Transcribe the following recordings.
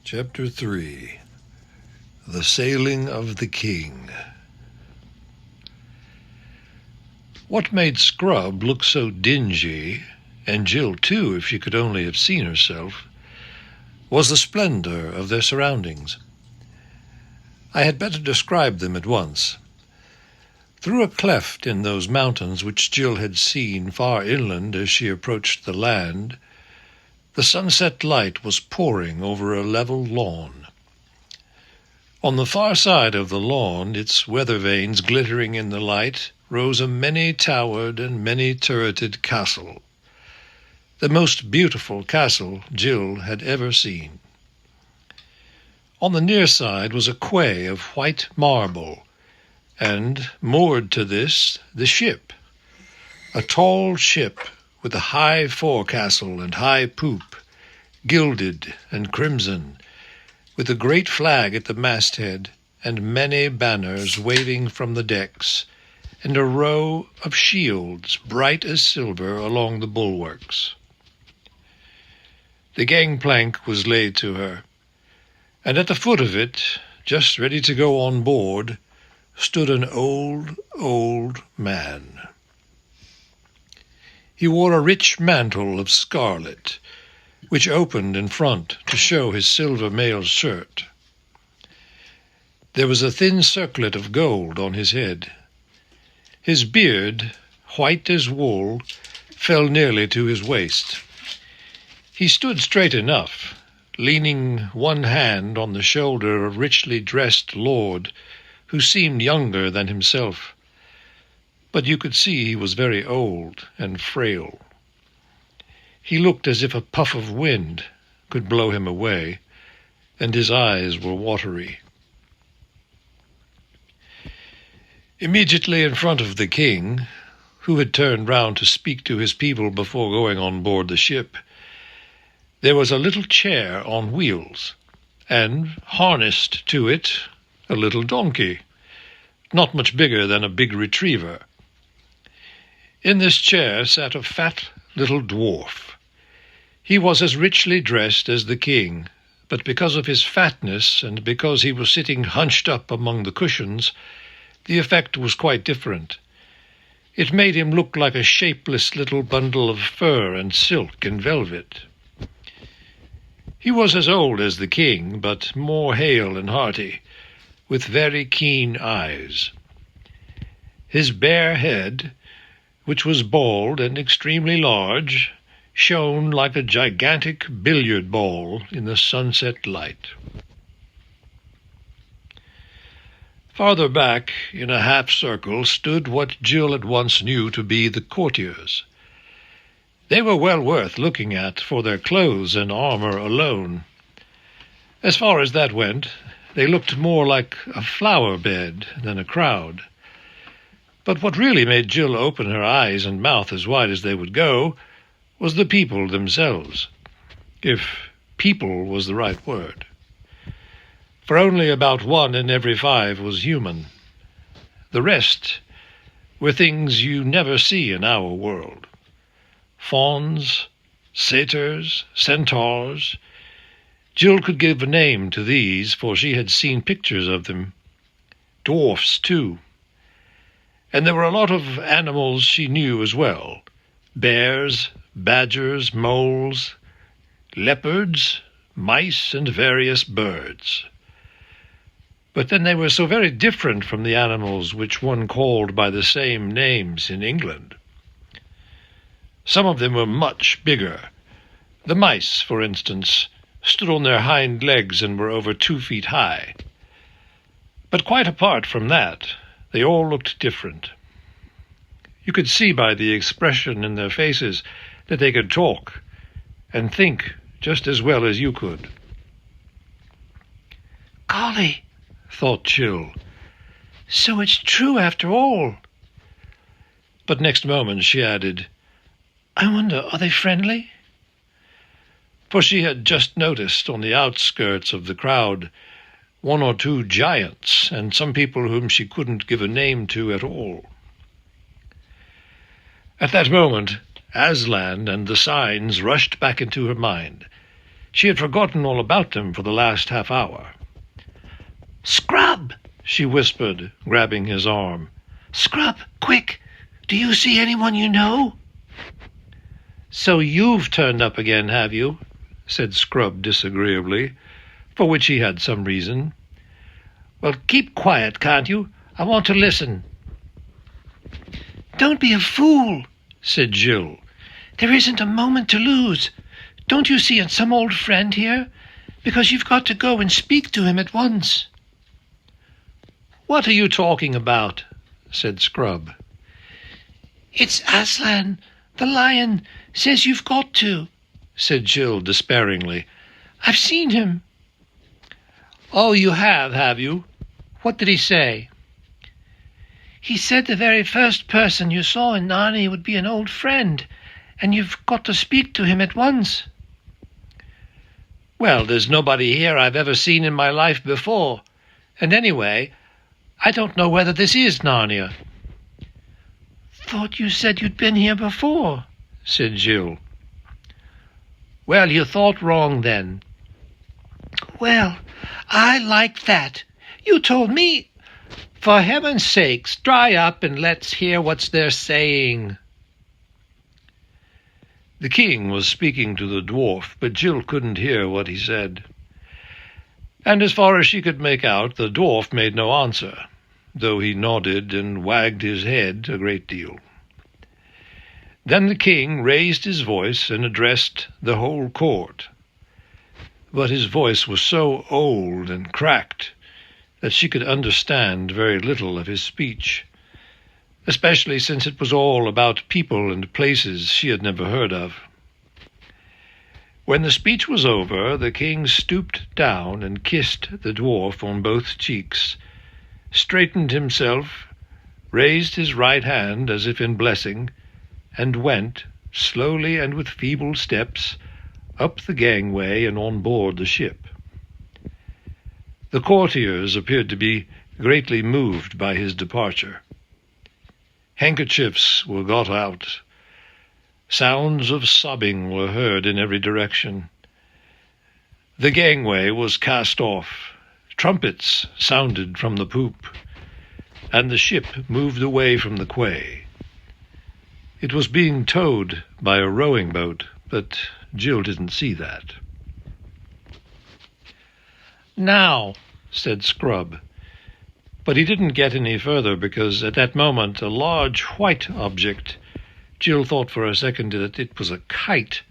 Chapter 3 The Sailing of the King. What made Scrub look so dingy, and Jill too, if she could only have seen herself, was the splendor of their surroundings. I had better describe them at once. Through a cleft in those mountains which Jill had seen far inland as she approached the land, the sunset light was pouring over a level lawn. On the far side of the lawn, its weather vanes glittering in the light, rose a many-towered and many-turreted castle, the most beautiful castle Jill had ever seen. On the near side was a quay of white marble, and, moored to this, the ship, a tall ship with a high forecastle and high poop, gilded and crimson, with a great flag at the masthead and many banners waving from the decks, and a row of shields bright as silver along the bulwarks. The gangplank was laid to her, and at the foot of it, just ready to go on board, stood an old man. He wore a rich mantle of scarlet, which opened in front to show his silver mailed shirt. There was a thin circlet of gold on his head. His beard, white as wool, fell nearly to his waist. He stood straight enough, leaning one hand on the shoulder of a richly dressed lord who seemed younger than himself. But you could see he was very old and frail. He looked as if a puff of wind could blow him away, and his eyes were watery. Immediately in front of the king, who had turned round to speak to his people before going on board the ship, there was a little chair on wheels, and harnessed to it a little donkey, not much bigger than a big retriever. In this chair sat a fat little dwarf. He was as richly dressed as the king, but because of his fatness and because he was sitting hunched up among the cushions, the effect was quite different. It made him look like a shapeless little bundle of fur and silk and velvet. He was as old as the king, but more hale and hearty, with very keen eyes. His bare head, which was bald and extremely large, shone like a gigantic billiard ball in the sunset light. Farther back, in a half-circle, stood what Jill at once knew to be the courtiers. They were well worth looking at for their clothes and armour alone. As far as that went, they looked more like a flower bed than a crowd. But what really made Jill open her eyes and mouth as wide as they would go was the people themselves, if people was the right word. For only about 1 in every 5 was human. The rest were things you never see in our world. Fauns, satyrs, centaurs. Jill could give a name to these, for she had seen pictures of them. Dwarfs, too. And there were a lot of animals she knew as well. Bears, badgers, moles, leopards, mice, and various birds. But then they were so very different from the animals which one called by the same names in England. Some of them were much bigger. The mice, for instance, stood on their hind legs and were over 2 feet high. But quite apart from that, they all looked different. You could see by the expression in their faces that they could talk and think just as well as you could. "Golly," thought Jill, "so it's true after all." But next moment she added, "I wonder, are they friendly?" For she had just noticed on the outskirts of the crowd 1 or 2 giants and some people whom she couldn't give a name to at all. At that moment, Aslan and the signs rushed back into her mind. She had forgotten all about them for the last half-hour. "Scrub!" she whispered, grabbing his arm. "Scrub, quick! Do you see anyone you know?" "So you've turned up again, have you?" said Scrub disagreeably, for which he had some reason. "Well, keep quiet, can't you? I want to listen." "Don't be a fool," said Jill. "There isn't a moment to lose. Don't you see some old friend here? Because you've got to go and speak to him at once." "What are you talking about?" said Scrub. "It's Aslan, the lion, says you've got to," said Jill despairingly. "I've seen him." "Oh, you have you? What did he say?" "He said the very first person you saw in Narnia would be an old friend, and you've got to speak to him at once." "Well, there's nobody here I've ever seen in my life before. And anyway, I don't know whether this is Narnia." "Thought you said you'd been here before," said Jill. "Well, you thought wrong then." "Well, I like that. You told me—" "For heaven's sakes, dry up and let's hear what they're saying." The king was speaking to the dwarf, but Jill couldn't hear what he said. And as far as she could make out, the dwarf made no answer, though he nodded and wagged his head a great deal. Then the king raised his voice and addressed the whole court. But his voice was so old and cracked that she could understand very little of his speech, especially since it was all about people and places she had never heard of. When the speech was over, the king stooped down and kissed the dwarf on both cheeks, straightened himself, raised his right hand as if in blessing, and went, slowly and with feeble steps, up the gangway and on board the ship. The courtiers appeared to be greatly moved by his departure. Handkerchiefs were got out. Sounds of sobbing were heard in every direction. The gangway was cast off. Trumpets sounded from the poop, and the ship moved away from the quay. It was being towed by a rowing boat, but Jill didn't see that. "Now," said Scrub. But he didn't get any further because at that moment a large white object, Jill thought for a second that it was a kite,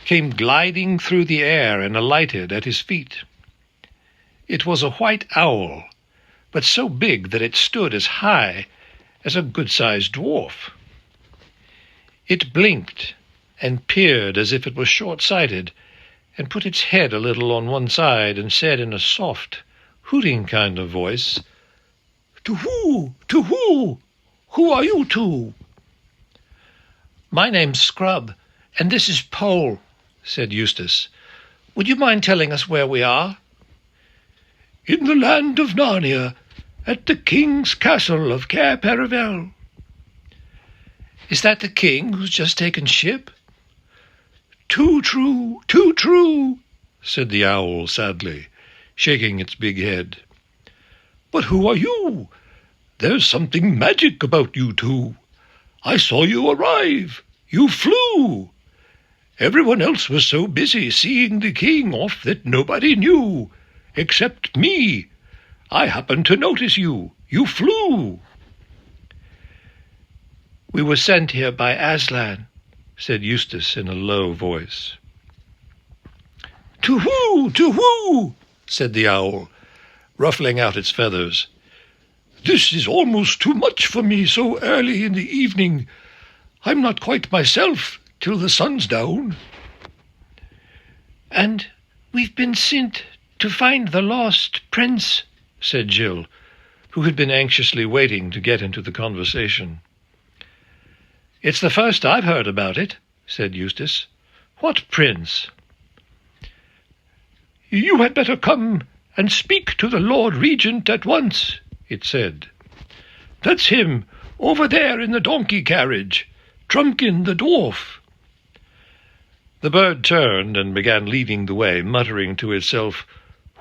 came gliding through the air and alighted at his feet. It was a white owl, but so big that it stood as high as a good-sized dwarf. It blinked and peered as if it was short-sighted, and put its head a little on one side and said in a soft, hooting kind of voice, "To who? To who? Who are you two?" "My name's Scrub, and this is Pole," said Eustace. "Would you mind telling us where we are?" "In the land of Narnia, at the king's castle of Cair Paravel." "Is that the king who's just taken ship?" Too true," said the owl sadly, shaking its big head. "But who are you? There's something magic about you two. I saw you arrive. You flew. Everyone else was so busy seeing the king off that nobody knew, except me. I happened to notice you. You flew." "We were sent here by Aslan," said Eustace in a low voice. To who, said the owl, ruffling out its feathers. "This is almost too much for me so early in the evening. I'm not quite myself till the sun's down." "And we've been sent to find the lost prince," said Jill, who had been anxiously waiting to get into the conversation. "It's the first I've heard about it," said Eustace. "What prince?" "You had better come and speak to the Lord Regent at once," it said. "That's him, over there in the donkey carriage, Trumpkin the dwarf." The bird turned and began leading the way, muttering to itself,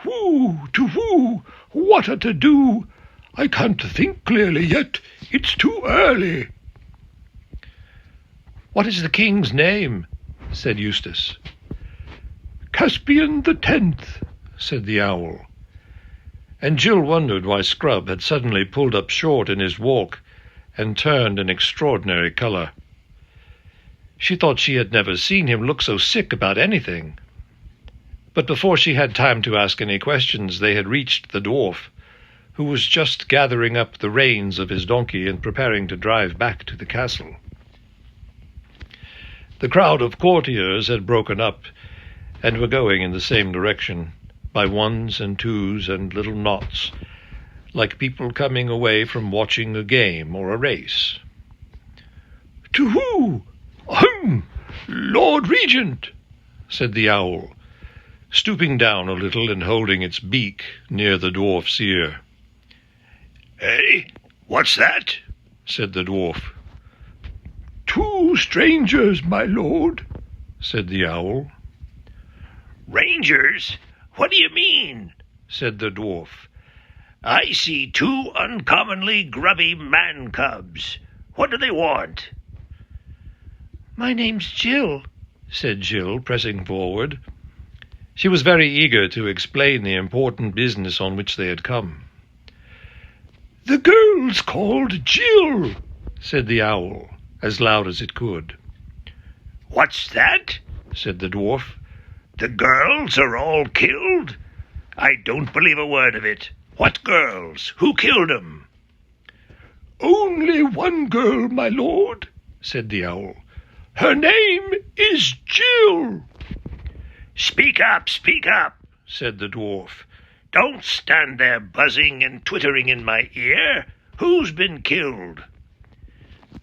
"Whoo, to whoo, what a to do! I can't think clearly yet. It's too early." "What is the king's name?" said Eustace. "Caspian the 10th, said the owl. And Jill wondered why Scrub had suddenly pulled up short in his walk and turned an extraordinary colour. She thought she had never seen him look so sick about anything. But before she had time to ask any questions, they had reached the dwarf, who was just gathering up the reins of his donkey and preparing to drive back to the castle. The crowd of courtiers had broken up and were going in the same direction, by ones and twos and little knots, like people coming away from watching a game or a race. "To who? Lord Regent," said the owl, stooping down a little and holding its beak near the dwarf's ear. "Eh? What's that?" said the dwarf. "Two strangers, my lord," said the owl. "Rangers? What do you mean?" said the dwarf. "I see two uncommonly grubby man-cubs. What do they want?" "My name's Jill," said Jill, pressing forward. She was very eager to explain the important business on which they had come. "The girl's called Jill," said the owl, as loud as it could. "What's that?" said the dwarf. "The girls are all killed? I don't believe a word of it. What girls? Who killed 'em?" "Only one girl, my lord," said the owl. "Her name is Jill." Speak up, said the dwarf. "Don't stand there buzzing and twittering in my ear. Who's been killed?"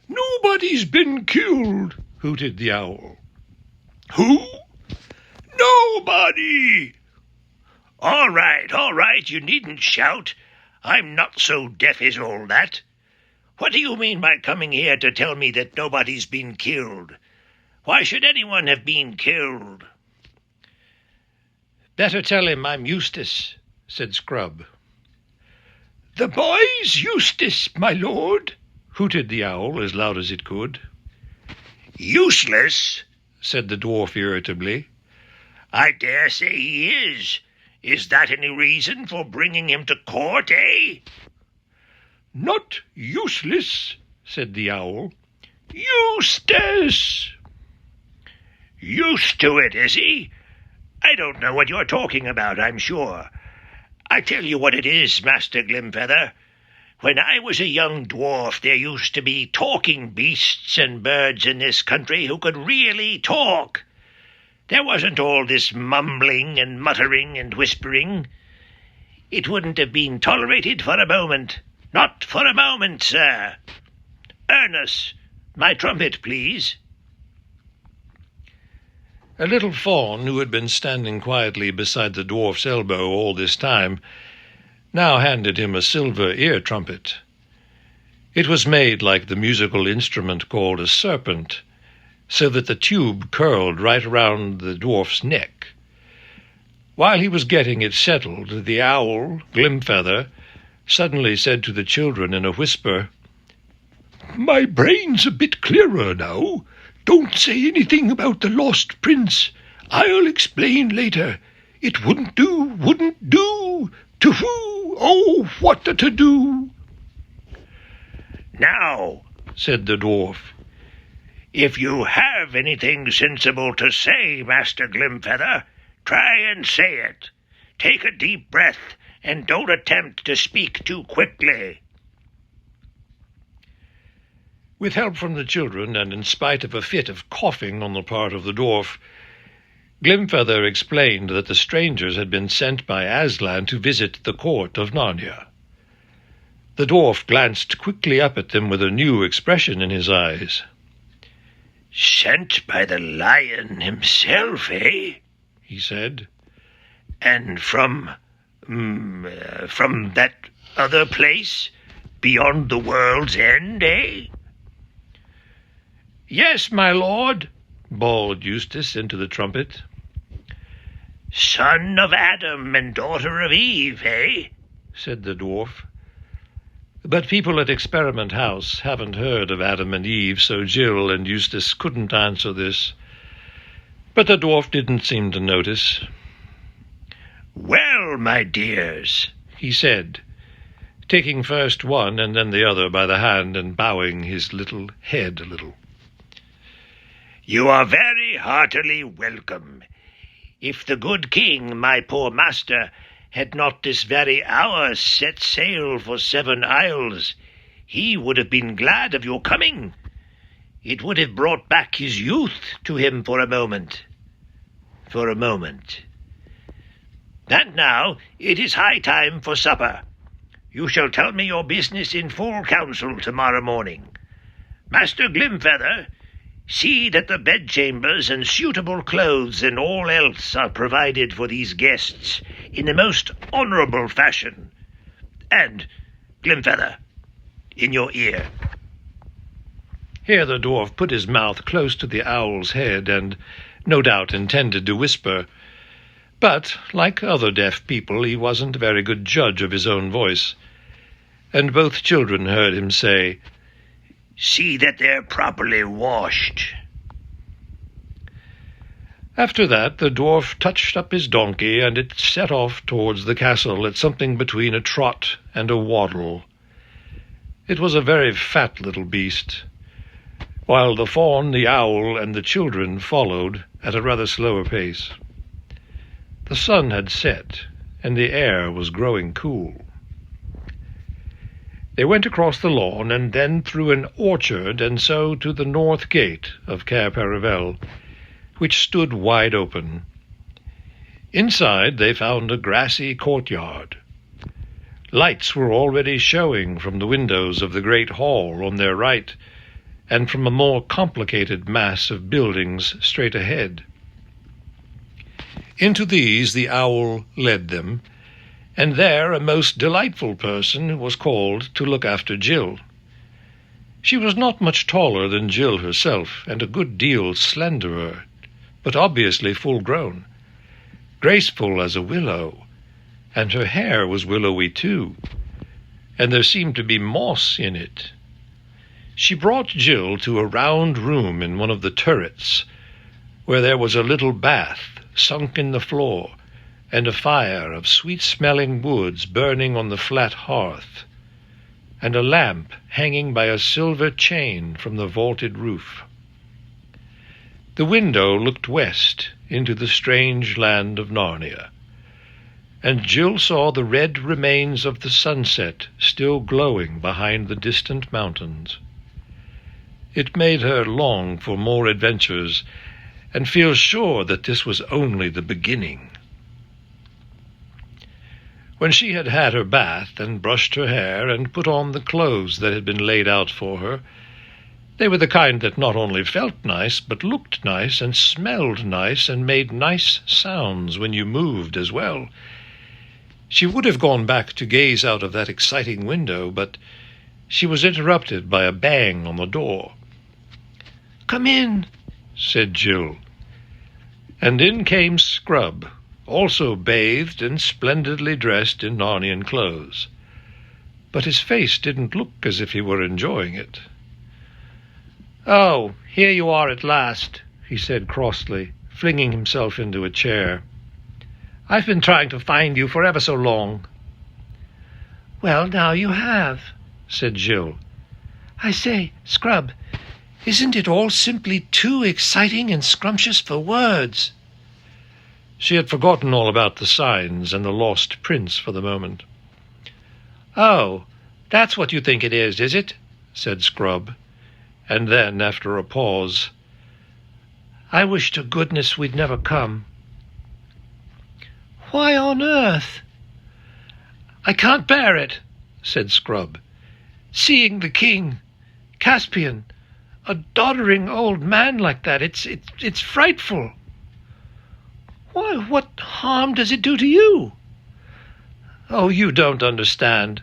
"Nobody's been killed," hooted the owl. "Who?" "Nobody." All right, you needn't shout. I'm not so deaf as all that. What do you mean by coming here to tell me that nobody's been killed? Why should anyone have been killed?" "Better tell him I'm Eustace," said Scrub. "The boy's Eustace, my lord," hooted the owl as loud as it could. "Useless?" said the dwarf irritably. "I dare say he is. Is that any reason for bringing him to court, eh?" "Not useless," said the owl. "Eustace!" "Used to it, is he? I don't know what you're talking about, I'm sure. I tell you what it is, Master Glimfeather. When I was a young dwarf, there used to be talking beasts and birds in this country who could really talk. There wasn't all this mumbling and muttering and whispering. It wouldn't have been tolerated for a moment. Not for a moment, sir. Ernest, my trumpet, please." A little fawn, who had been standing quietly beside the dwarf's elbow all this time, now handed him a silver ear-trumpet. It was made like the musical instrument called a serpent, so that the tube curled right around the dwarf's neck. While he was getting it settled, the owl, Glimfeather, suddenly said to the children in a whisper, "My brain's a bit clearer now. Don't say anything about the lost prince. I'll explain later. It wouldn't do. To who? Oh, what a to do!" "Now," said the dwarf, "if you have anything sensible to say, Master Glimfeather, try and say it. Take a deep breath, and don't attempt to speak too quickly." With help from the children, and in spite of a fit of coughing on the part of the dwarf, Glimfeather explained that the strangers had been sent by Aslan to visit the court of Narnia. The dwarf glanced quickly up at them with a new expression in his eyes. "Sent by the lion himself, eh?" he said. "And from that other place, beyond the world's end, eh?" "Yes, my lord," bawled Eustace into the trumpet. "Son of Adam and daughter of Eve, eh?" said the dwarf. But people at Experiment House haven't heard of Adam and Eve, so Jill and Eustace couldn't answer this. But the dwarf didn't seem to notice. "Well, my dears," he said, taking first one and then the other by the hand and bowing his little head a little. "you are very heartily welcome. If the good king, my poor master, had not this very hour set sail for 7 Isles, he would have been glad of your coming. It would have brought back his youth to him for a moment. For a moment. And now it is high time for supper. You shall tell me your business in full council tomorrow morning. Master Glimfeather, see that the bedchambers and suitable clothes and all else are provided for these guests in the most honourable fashion. And, Glimfeather, in your ear." Here the dwarf put his mouth close to the owl's head and no doubt intended to whisper. But, like other deaf people, he wasn't a very good judge of his own voice, and both children heard him say, "See that they're properly washed." After that the dwarf touched up his donkey, and it set off towards the castle at something between a trot and a waddle. It was a very fat little beast, while the fawn, the owl, and the children followed at a rather slower pace. The sun had set, and the air was growing cool. They went across the lawn, and then through an orchard, and so to the north gate of Cair Paravel, which stood wide open. Inside they found a grassy courtyard. Lights were already showing from the windows of the great hall on their right, and from a more complicated mass of buildings straight ahead. Into these the owl led them, and there a most delightful person was called to look after Jill. She was not much taller than Jill herself, and a good deal slenderer, but obviously full-grown, graceful as a willow, and her hair was willowy too, and there seemed to be moss in it. She brought Jill to a round room in one of the turrets, where there was a little bath sunk in the floor, and a fire of sweet-smelling woods burning on the flat hearth, and a lamp hanging by a silver chain from the vaulted roof. The window looked west into the strange land of Narnia, and Jill saw the red remains of the sunset still glowing behind the distant mountains. It made her long for more adventures, and feel sure that this was only the beginning. When she had had her bath and brushed her hair and put on the clothes that had been laid out for her, they were the kind that not only felt nice, but looked nice and smelled nice and made nice sounds when you moved as well. She would have gone back to gaze out of that exciting window, but she was interrupted by a bang on the door. "Come in," said Jill. And in came Scrub, also bathed and splendidly dressed in Narnian clothes. But his face didn't look as if he were enjoying it. "Oh, here you are at last," he said crossly, flinging himself into a chair. "I've been trying to find you for ever so long." "Well, now you have," said Jill. "I say, Scrub, isn't it all simply too exciting and scrumptious for words?" She had forgotten all about the signs and the lost prince for the moment. "Oh, that's what you think it is it?" said Scrub. And then, after a pause, "I wish to goodness we'd never come." "Why on earth?" "I can't bear it," said Scrub. "Seeing the king, Caspian, a doddering old man like that, it's frightful." "Why, what harm does it do to you?" "Oh, you don't understand.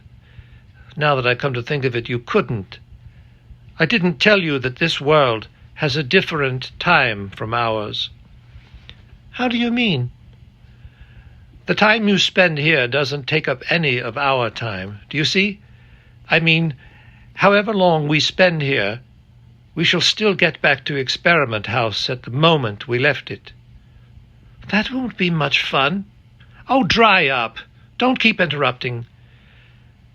Now that I come to think of it, you couldn't. I didn't tell you that this world has a different time from ours." "How do you mean?" "The time you spend here doesn't take up any of our time. Do you see? I mean, however long we spend here, we shall still get back to Experiment House at the moment we left it." "That won't be much fun." "Oh, dry up. Don't keep interrupting.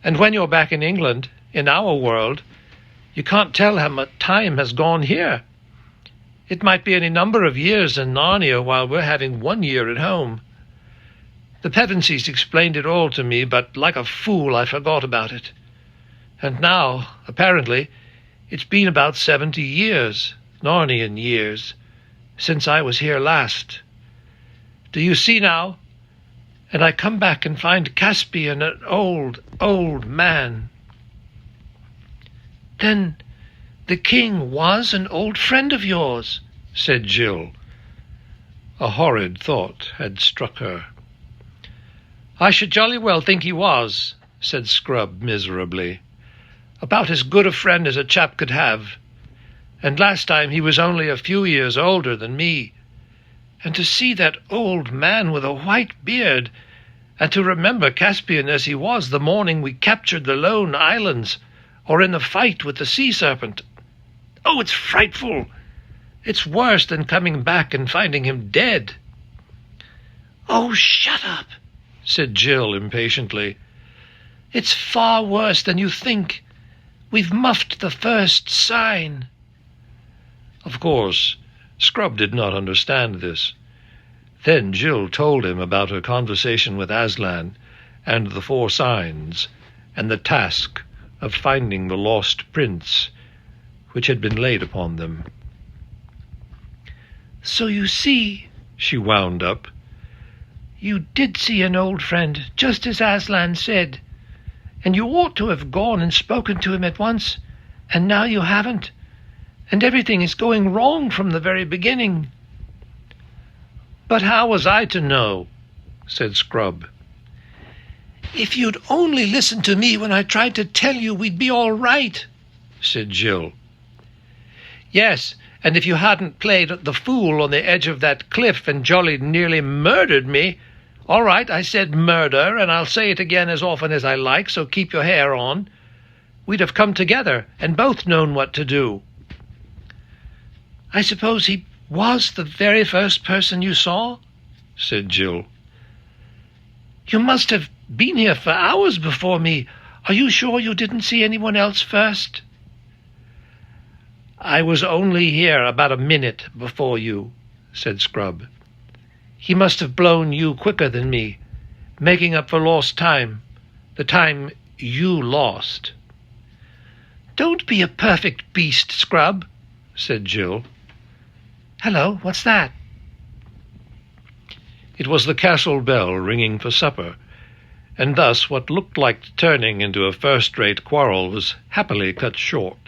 And when you're back in England, in our world, you can't tell how much time has gone here. It might be any number of years in Narnia while we're having 1 year at home. The Pevensies explained it all to me, but like a fool I forgot about it. And now, apparently, it's been about 70 years, Narnian years, since I was here last. Do you see now? And I come back and find Caspian an old, old man." "Then the king was an old friend of yours," said Jill. A horrid thought had struck her. "I should jolly well think he was," said Scrub miserably. "About as good a friend as a chap could have. And last time he was only a few years older than me. And to see that old man with a white beard, and to remember Caspian as he was the morning we captured the Lone Islands, or in the fight with the sea serpent. Oh, it's frightful! It's worse than coming back and finding him dead." "Oh, shut up," said Jill impatiently. "It's far worse than you think. We've muffed the first sign." Of course, Scrub did not understand this. Then Jill told him about her conversation with Aslan and the 4 signs and the task of finding the lost prince, which had been laid upon them. "So you see," she wound up, "you did see an old friend, just as Aslan said, and you ought to have gone and spoken to him at once, and now you haven't, and everything is going wrong from the very beginning." "But how was I to know?" said Scrub. "If you'd only listened to me when I tried to tell you we'd be all right," said Jill. "Yes, and if you hadn't played the fool on the edge of that cliff and jolly nearly murdered me— all right, I said murder, and I'll say it again as often as I like, so keep your hair on— we'd have come together and both known what to do." "I suppose he was the very first person you saw?" said Jill. "You must have been here for hours before me. Are you sure you didn't see anyone else first?" "I was only here about a minute before you," said Scrub. "He must have blown you quicker than me, making up for lost time, the time you lost." "Don't be a perfect beast, Scrub," said Jill. "Hello, what's that?" It was the castle bell ringing for supper, and thus what looked like turning into a first-rate quarrel was happily cut short.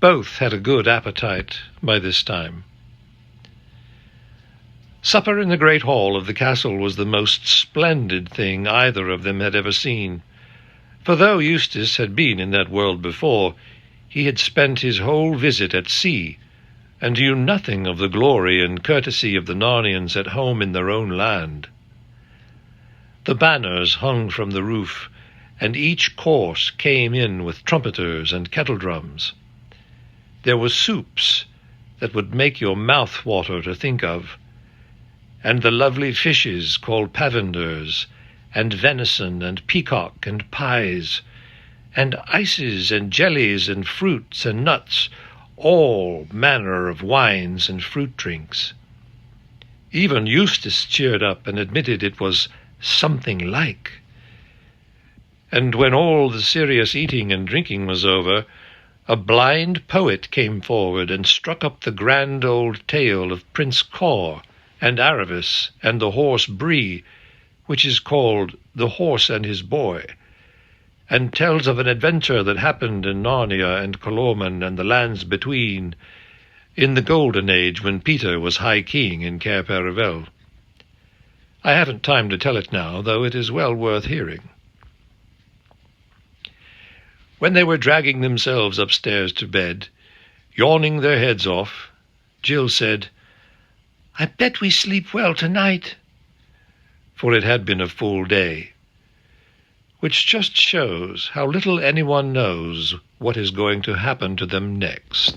Both had a good appetite by this time. Supper in the great hall of the castle was the most splendid thing either of them had ever seen, for though Eustace had been in that world before, he had spent his whole visit at sea, and knew nothing of the glory and courtesy of the Narnians at home in their own land. The banners hung from the roof, and each course came in with trumpeters and kettledrums. There were soups that would make your mouth water to think of, and the lovely fishes called pavenders, and venison and peacock and pies, and ices and jellies and fruits and nuts, all manner of wines and fruit drinks. Even Eustace cheered up and admitted it was something like. And when all the serious eating and drinking was over, a blind poet came forward and struck up the grand old tale of Prince Cair and Aravis and the horse Bree, which is called The Horse and His Boy, and tells of an adventure that happened in Narnia and Colorman and the lands between, in the Golden Age when Peter was High King in Cair Paravel. I haven't time to tell it now, though it is well worth hearing. When they were dragging themselves upstairs to bed, Yawning their heads off, Jill said, "I bet we sleep well tonight." for it had been a full day, which just shows how little anyone knows what is going to happen to them next.